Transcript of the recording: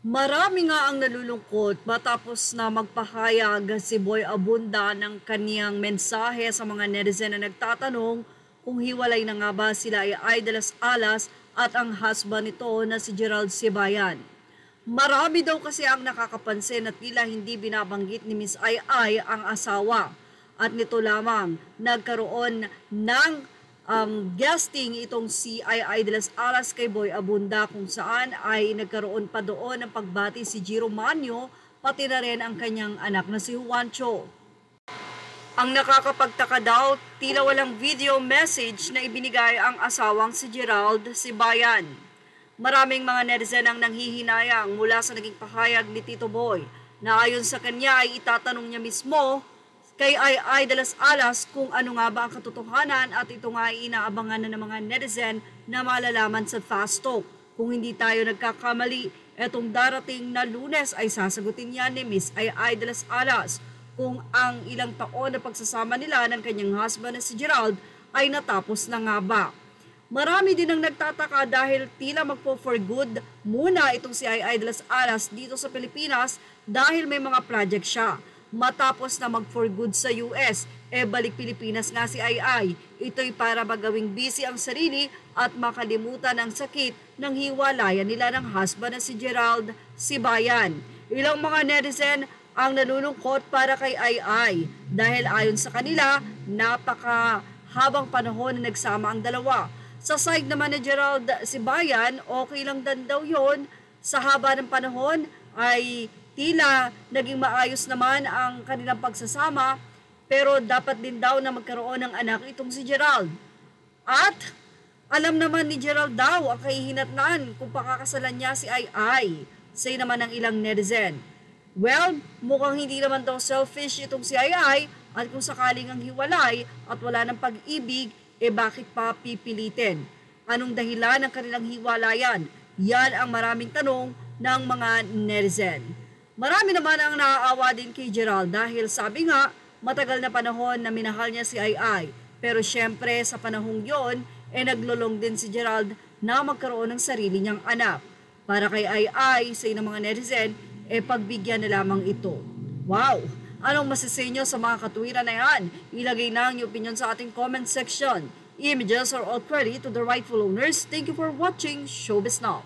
Marami nga ang nalulungkot matapos na magpahayag si Boy Abunda ng kaniyang mensahe sa mga netizen na nagtatanong kung hiwalay na nga ba sila ay de las Alas at ang husband nito na si Gerald Sibayan. Marami daw kasi ang nakakapansin at tila hindi binabanggit ni Miss Ai ang asawa at nito lamang nagkaroon ng guesting itong si Ai de las Alas kay Boy Abunda kung saan ay nagkaroon pa doon ng pagbati si Jiro Manyo pati na rin ang kanyang anak na si Juancho. Ang nakakapagtaka daw, tila walang video message na ibinigay ang asawang si Gerald Sibayan. Maraming mga netizen ang nanghihinayang mula sa naging pahayag ni Tito Boy na ayon sa kanya ay itatanong niya mismo kay Ai de las Alas kung ano nga ba ang katotohanan at ito nga ay inaabangan na ng mga netizen na malalaman sa Fast Talk. Kung hindi tayo nagkakamali, etong darating na Lunes ay sasagutin niya ni Miss Ai de las Alas kung ang ilang taon na pagsasama nila ng kanyang husband na si Gerald ay natapos na nga ba. Marami din ang nagtataka dahil tila magpo-for good muna itong si Ai de las Alas dito sa Pilipinas dahil may mga project siya. Matapos na mag-for good sa US, balik Pilipinas nga si Ai. Ito'y para magawing busy ang sarili at makalimutan ang sakit ng hiwalayan nila ng husband na si Gerald Sibayan. Ilang mga netizen ang nalulungkot para kay Ai dahil ayon sa kanila, napakahabang panahon na nagsama ang dalawa. Sa side naman ni Gerald Sibayan, okay lang dan daw yun. Sa haba ng panahon ay tila naging maayos naman ang kanilang pagsasama pero dapat din daw na magkaroon ng anak itong si Gerald. At alam naman ni Gerald daw ang kahihinatnan kung pakakasalan niya si Ai. Say naman ng ilang netizen. Well, mukhang hindi naman daw selfish itong si Ai at kung sakaling ang hiwalay at wala ng pag-ibig, bakit pa pipilitin? Anong dahilan ng kanilang hiwalayan? Yan ang maraming tanong ng mga netizen. Marami naman ang naaawa din kay Gerald dahil sabi nga, matagal na panahon na minahal niya si Ai. Pero syempre sa panahong yon, naglulong din si Gerald na magkaroon ng sarili niyang anak. Para kay Ai, sa ng mga netizen, pagbigyan na lamang ito. Wow! Anong masasinyo sa mga katuwiran na yan? Ilagay na ang iyong opinion sa ating comment section. Images are all credit to the rightful owners. Thank you for watching Showbiz Now.